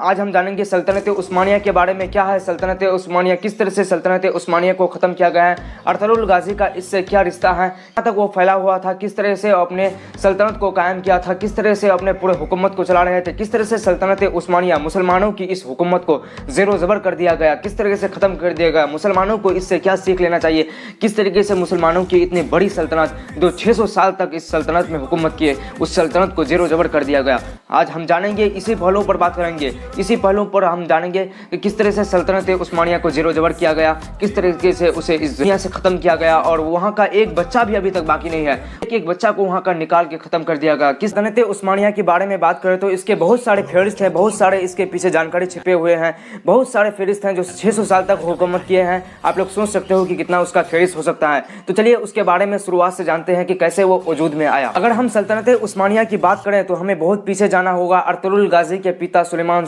आज हम जानेंगे सल्तनत उस्मानिया के बारे में। क्या है सल्तनत उस्मानिया, किस तरह से सल्तनत उस्मानिया को ख़त्म किया गया है, अरतुगरुल गाजी का इससे क्या रिश्ता है, कहाँ तक वो फैला हुआ था, किस तरह से अपने सल्तनत को कायम किया था, किस तरह से अपने पूरे हुकूमत को चला रहे थे, किस तरह से सल्तनत उस्मानिया मुसलमानों की इस हुकूमत को ज़ेरो ज़बर कर दिया गया, किस तरीके से ख़त्म कर दिया गया, मुसलमानों को इससे क्या सीख लेना चाहिए, किस तरीके से मुसलमानों की इतनी बड़ी सल्तनत जो 600 साल तक इस सल्तनत में हुकूमत किए, उस सल्तनत को ज़ेरो ज़बर कर दिया गया। आज हम जानेंगे, इसी पहलुओं पर बात करेंगे, इसी पहलुओं पर हम जानेंगे कि किस तरह से सल्तनत उस्मानिया को ज़ेरो ज़बर किया गया, किस तरीके से उसे इस दुनिया से ख़त्म किया गया और वहाँ का एक बच्चा भी अभी तक बाकी नहीं है, एक बच्चा को वहाँ का निकाल के ख़त्म कर दिया गया। किस सल्तनत उस्मानिया के बारे में बात करें तो इसके बहुत सारे फहरिस्त हैं, बहुत सारे इसके पीछे जानकारी छिपे हुए हैं, बहुत सारे फहरिस्त हैं जो 600 साल तक हुकूमत किए हैं। आप लोग सोच सकते हो कि कितना उसका फहरिस्त हो सकता है। तो चलिए उसके बारे में शुरुआत से जानते हैं कि कैसे वो वजूद में आया। अगर हम सल्तनत उस्मानिया की बात करें तो हमें बहुत पीछे जाना होगा। अरतुगरुल गाजी के पिता सुलेमान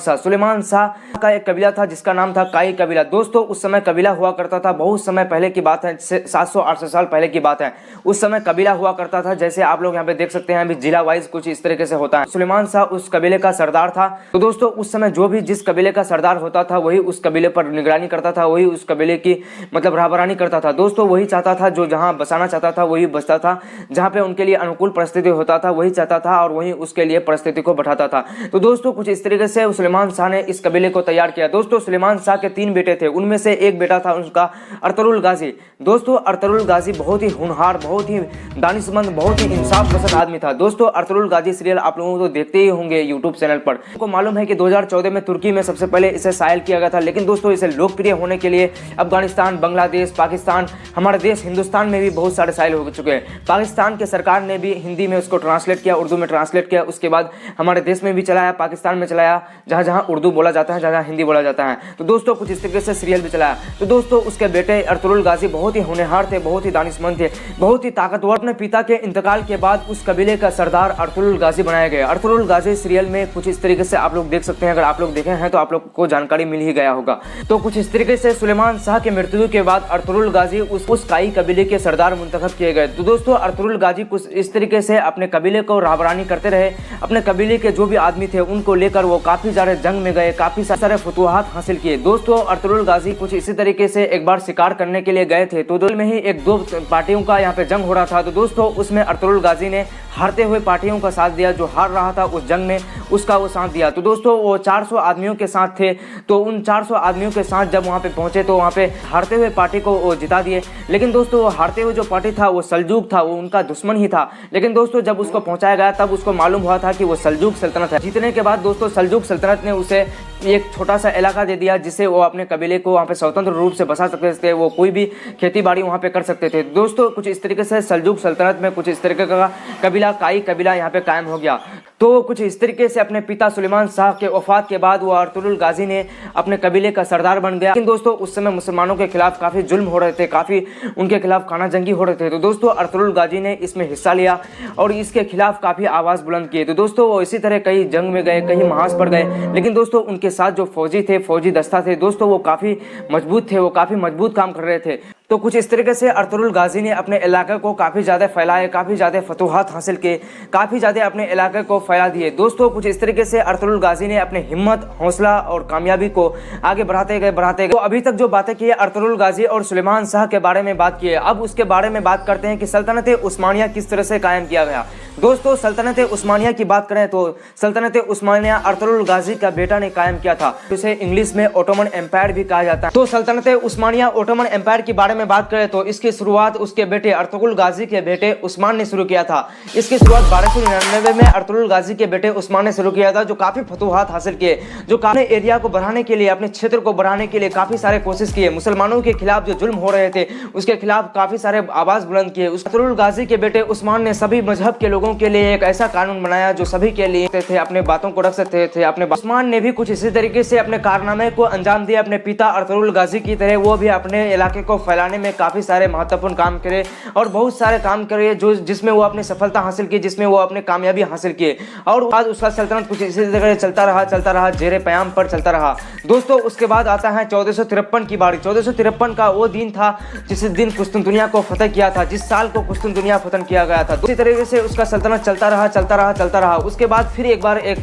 शाह का एक कबीला था जिसका नाम था काई कबीला। दोस्तों उस समय कबीला हुआ करता था, बहुत समय पहले की बात है, 700-800 साल पहले की बात है। उस समय कबीला हुआ करता था, जैसे आप लोग यहाँ पे देख सकते हैं अभी जिला वाइज कुछ इस तरीके से होता है। सुलेमान शाह उस कबीले का सरदार था। तो दोस्तों उस समय जो भी जिस कबीले का सरदार होता था वही उस कबीले पर निगरानी करता था, वही उस कबीले की मतलब रहबरानी करता था। दोस्तों वही चाहता था, जो जहाँ बसाना चाहता था वही बसता था, जहाँ पे उनके लिए अनुकूल परिस्थिति होता था वही चाहता था और वही उसके लिए परिस्थिति को बढ़ाता था। तो दोस्तों कुछ इस तरीके से सुलेमान शाह ने इस कबीले को तैयार किया। दोस्तों सुलेमान शाह के 3 बेटे थे, उनमें से एक बेटा था उसका अरतुगरुल गाजी। दोस्तों अरतुगरुल गाजी बहुत ही होनहार, बहुत ही दानिशमंद, बहुत ही इंसाफ पसंद आदमी था। दोस्तों अरतुगरुल गाजी सीरियल आप लोगों को देखते ही होंगे यूट्यूब चैनल पर। आपको मालूम है कि 2014 में तुर्की में सबसे पहले इसे शायल किया गया था, लेकिन दोस्तों इसे लोकप्रिय होने के लिए अफगानिस्तान, बांग्लादेश, पाकिस्तान, हमारे देश हिंदुस्तान में भी बहुत सारे शायल हो चुके हैं। पाकिस्तान के सरकार ने भी हिंदी में उसको ट्रांसलेट किया, उर्दू में ट्रांसलेट किया, उसके बाद हमारे देश में भी चलाया, पाकिस्तान में चलाया, जहाँ जहाँ उर्दू बोला जाता है, जहाँ हिंदी बोला जाता है। तो दोस्तों कुछ इस तरीके से सीरियल भी चलाया। तो दोस्तों उसके बेटे अरतुगरुल गाजी बहुत ही होनहार थे, बहुत ही दानिशमंद थे, बहुत ही ताकतवर। अपने पिता के इंतकाल के बाद उस कबीले का सरदार अरतुगरुल गाजी बनाया गया। अरतुगरुल गाजी सीरियल में कुछ इस तरीके से आप लोग देख सकते हैं, अगर आप लोग देखे हैं तो आप लोग को जानकारी मिल ही गया होगा। तो कुछ इस तरीके से सुलेमान शाह के मृत्यु के बाद अरतुगरुल गाजी उस काई कबीले के सरदार मुंतखब किए गए। तो दोस्तों अरतुगरुल गाजी कुछ इस तरीके से अपने कबीले को रहबरानी करते रहे। अपने कबीले के जो भी आदमी थे उनको लेकर वो काफी सारे जंग में गए, काफी सारे फतुहात हासिल किए। दोस्तों अरतुगरुल गाजी कुछ इसी तरीके से एक बार शिकार करने के लिए गए थे, तो दिल में ही एक दो पार्टियों का यहाँ पे जंग हो रहा था। तो दोस्तों उसमें अरतुगरुल गाजी ने हारते हुए पार्टियों का साथ दिया, जो हार रहा था उस जंग में उसका वो साथ दिया। तो दोस्तों वो 400 आदमियों के साथ थे, तो उन 400 आदमियों के साथ जब वहाँ पे पहुंचे तो वहाँ पे हारते हुए पार्टी को वो जिता दिए। लेकिन दोस्तों वो हारते हुए जो पार्टी था वो सल्जूक था, वो उनका दुश्मन ही था। लेकिन दोस्तों जब उसको पहुंचाया गया तब उसको मालूम हुआ था कि वो सल्जूक सल्तनत है। जीतने के बाद दोस्तों सल्जूक सल्तनत ने उसे एक छोटा सा इलाका दे दिया, जिससे वो अपने कबीले को वहाँ पे स्वतंत्र रूप से बसा सकते थे, वो कोई भी खेती बाड़ी वहाँ पे कर सकते थे। दोस्तों कुछ इस तरीके से सल्जूक सल्तनत में कुछ इस तरीके का कबीला काई कबीला यहाँ पे कायम हो गया। तो कुछ इस तरीके से अपने पिता सुलेमान शाह के वफात के बाद वो अरतुगरुल गाजी ने अपने कबीले का सरदार बन गया। लेकिन दोस्तों उस समय मुसलमानों के खिलाफ काफ़ी जुल्म हो रहे थे, काफ़ी उनके खिलाफ खाना जंगी हो रहे थे। तो दोस्तों अरतुगरुल गाजी ने इसमें हिस्सा लिया और इसके खिलाफ काफ़ी आवाज़ बुलंद किए। तो दोस्तों वो इसी तरह कई जंग में गए, कहीं महाज पर गए, लेकिन दोस्तों उनके साथ जो फौजी थे, फौजी दस्ता थे दोस्तों, वो काफ़ी मजबूत थे, वो काफ़ी मजबूत काम कर रहे थे। तो कुछ इस तरीके से अरतुगरुल गाजी ने अपने इलाके को काफ़ी ज़्यादा फैलाए, काफ़ी ज़्यादा फतुहात हासिल किए, काफ़ी ज़्यादा अपने इलाके को फैला दिए। दोस्तों कुछ इस तरीके से अरतुगरुल गाजी ने अपने हिम्मत, हौसला और कामयाबी को आगे बढ़ाते गए। तो अभी तक जो बातें की है अरतुगरुल गाजी और सुलेमान शाह के बारे में बात की है, अब उसके बारे में बात करते हैं कि सल्तनत उस्मानिया किस तरह से कायम किया गया। दोस्तों सल्तनत उस्मानिया की बात करें तो सल्तनत उस्मानिया अरतुगरुल गाजी का बेटा ने कायम किया था, जिसे इंग्लिश में ओटोमन एम्पायर भी कहा जाता है। तो सल्तनत उस्मानिया ओटोमन एम्पायर के बारे में बात करें तो इसकी शुरुआत उसके बेटे अरतुगरुल गाजी के बेटे उस्मान ने शुरू किया था। इसकी शुरुआत 1299 में अरतुगरुल गाजी के बेटे उस्मान ने शुरू किया था, जो काफी फतुहात हासिल किए, जो अपने एरिया को बढ़ाने के लिए, अपने क्षेत्र को बढ़ाने के लिए काफी सारे कोशिश किए। मुसलमानों के खिलाफ जो जुल्म हो रहे थे उसके खिलाफ काफी सारे आवाज बुलंद किए। अरतुगरुल गाजी के बेटे उस्मान ने सभी मजहब के लोगों के लिए एक ऐसा कानून बनाया जो सभी के लिए थे, अपने बातों को रख सकते थे। अपने उस्मान ने भी कुछ इसी तरीके से अपने कारनामे को अंजाम दिया। अपने पिता अरतुगरुल गाजी की तरह वो भी अपने इलाके को फैलाने फैलाने में काफ़ी सारे महत्वपूर्ण काम करे और बहुत सारे काम करे जो जिसमें वो अपनी सफलता हासिल की, जिसमें वो अपने कामयाबी हासिल किए। और बाद उसका सल्तनत कुछ इसी तरह चलता रहा, जेरे क़याम पर चलता रहा। दोस्तों उसके बाद आता है 1453 की बारी। 1453 का वो दिन था जिस दिन कुस्तुनतुनिया को फतह किया था, जिस साल को कुस्तुनतुनिया फतह किया गया था। इसी तरीके से उसका सल्तनत चलता रहा। उसके बाद फिर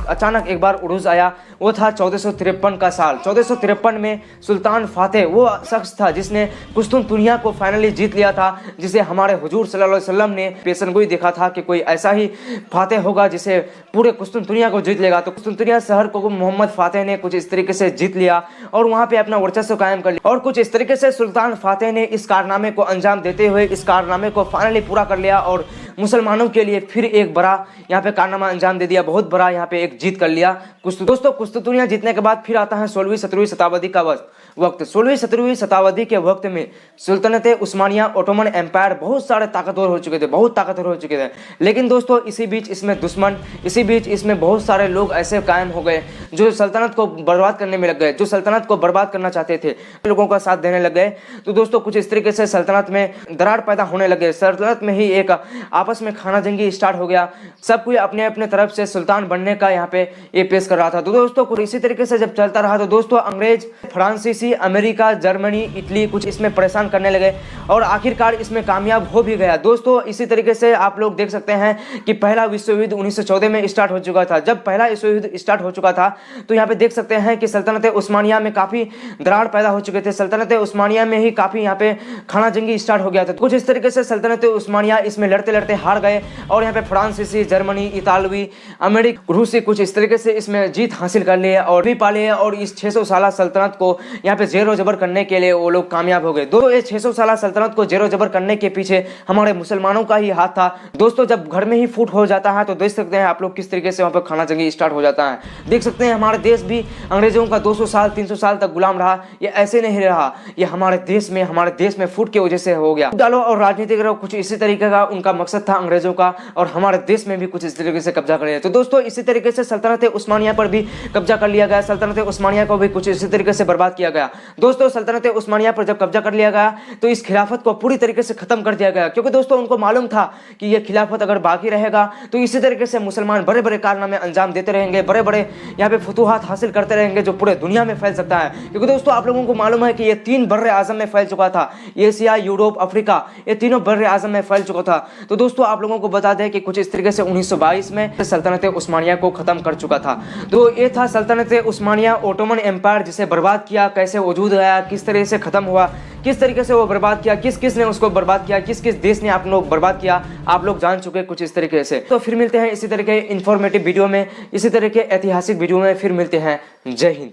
अचानक एक बार उरूज आया, वो था 1453 का साल। 1453 में सुल्तान फातेह वो शख्स था जिसने कुस्तुनतुनिया को फाइनली जीत लिया था, जिसे हमारे हुजूर सल्लल्लाहु अलैहि वसल्लम ने पेशनगोई देखा था कि कोई ऐसा ही फातेह होगा जिसे पूरे कुस्तुनतुनिया को जीत लेगा। तो कुस्तुनतुनिया शहर को मोहम्मद फातेह ने कुछ इस तरीके से जीत लिया और वहाँ पे अपना वर्चस्व कायम कर लिया। और कुछ इस तरीके से सुल्तान फातेह ने इस कारनामे को अंजाम देते हुए इस कारनामे को फाइनली पूरा कर लिया और मुसलमानों के लिए फिर एक बड़ा यहाँ पे कारनामा अंजाम दे दिया, बहुत बड़ा यहाँ पे एक जीत कर लिया। दोस्तों कुस्तुनतुनिया जीतने के बाद फिर आता है 16वीं-17वीं शताब्दी का वक्त। 16वीं-17वीं शताब्दी के वक्त में सुल्तनत उस्मानिया ओटोमन एम्पायर बहुत सारे ताकतवर हो चुके थे, लेकिन दोस्तों इसी बीच इसमें दुश्मन, इसी बीच इसमें बहुत सारे लोग ऐसे कायम हो गए जो सल्तनत को बर्बाद करने में लग गए, जो सल्तनत को बर्बाद करना चाहते थे, लोगों का साथ देने लग गए। तो दोस्तों कुछ इस तरीके से सल्तनत में दरार पैदा होने लगे, सल्तनत में ही एक आपस में खाना जंगी स्टार्ट हो गया। सब कोई अपने अपने तरफ से सुल्तान बनने का यहाँ पे ये पेश कर रहा था। तो दोस्तों इसी तरीके से जब चलता रहा तो दोस्तों अंग्रेज, फ्रांसीसी, अमेरिका, जर्मनी, इटली कुछ इसमें परेशान करने लगे और आखिरकार इसमें कामयाब हो भी गया। दोस्तों इसी तरीके से आप लोग देख सकते हैं कि पहला विश्व युद्ध 1914 में स्टार्ट हो चुका था। जब पहला विश्व युद्ध स्टार्ट हो चुका था तो यहाँ पे देख सकते हैं कि सल्तनत उस्मानिया में काफ़ी दरार पैदा हो चुके थे। सल्तनत उस्मानिया में ही काफ़ी यहाँ पे खाना जंगी स्टार्ट हो गया था। कुछ इस तरीके से सल्तनत उस्मानिया इसमें लड़ते लड़ते हार गए और यहाँ पे फ्रांसीसी, जर्मनी, इतालवी, अमेरिकी, रूसी कुछ इस तरीके से इसमें जीत हासिल कर लिए और भी पा लिए और इस 600 साल सल्तनत को यहाँ पे जेरो जबर करने के लिए वो लोग कामयाब हो गए। दोस्तों ये 600 साल सल्तनत को जेरो जबर करने के पीछे हमारे मुसलमानों का ही हाथ था। दोस्तों जब घर में ही फूट हो जाता है तो देख सकते हैं आप लोग किस तरीके से वहाँ पर खाना जंगी स्टार्ट हो जाता है। देख सकते हैं हमारे देश भी अंग्रेजों का 200 साल 300 साल तक गुलाम रहा, ये ऐसे नहीं रहा, ये हमारे देश में फूट की वजह से हो गया। डालो और राजनीतिक कुछ इसी तरीके का उनका मकसद था अंग्रेजों का और हमारे देश में भी कुछ इस तरीके से कब्जा कर लिया। तो दोस्तों इसी तरीके से सल्तनत उस्मानिया पर भी कब्जा कर लिया गया, सल्तनत उस्मानिया को भी कुछ इसी तरीके से बर्बाद किया गया। दोस्तों सल्तनत उस्मानिया पर जब कब्जा कर लिया गया तो इस खिलाफत को पूरी तरीके से खत्म कर दिया गया, क्योंकि दोस्तों उनको मालूम था कि यह खिलाफत अगर बाकी रहेगा तो इसी तरीके से मुसलमान बड़े बड़े कारनामे अंजाम देते रहेंगे, बड़े बड़े यहाँ पे फतूहात हासिल करते रहेंगे जो पूरे दुनिया में फैल सकता है। क्योंकि दोस्तों आप लोगों को मालूम है कि ये 3 बर्रे आज़म में फैल चुका था, एशिया, यूरोप, अफ्रीका, ये तीनों बर्रे आज़म में फैल चुका था। तो दोस्तों आप लोगों को बता दें कि कुछ इस तरीके से 1922 में सल्तनत उस्मानिया को खत्म कर चुका था। तो ये था सल्तनत उस्मानिया ओटोमन एम्पायर जिसे बर्बाद किया, कैसे वजूद आया, किस तरह से खत्म हुआ, किस तरीके से वो बर्बाद किया, किस किस ने उसको बर्बाद किया, किस किस देश ने आप लोग बर्बाद किया, आप लोग जान चुके कुछ इस तरीके से। तो फिर मिलते हैं इसी तरह के इंफॉर्मेटिव वीडियो में, इसी तरह के ऐतिहासिक वीडियो में फिर मिलते हैं। जय हिंद।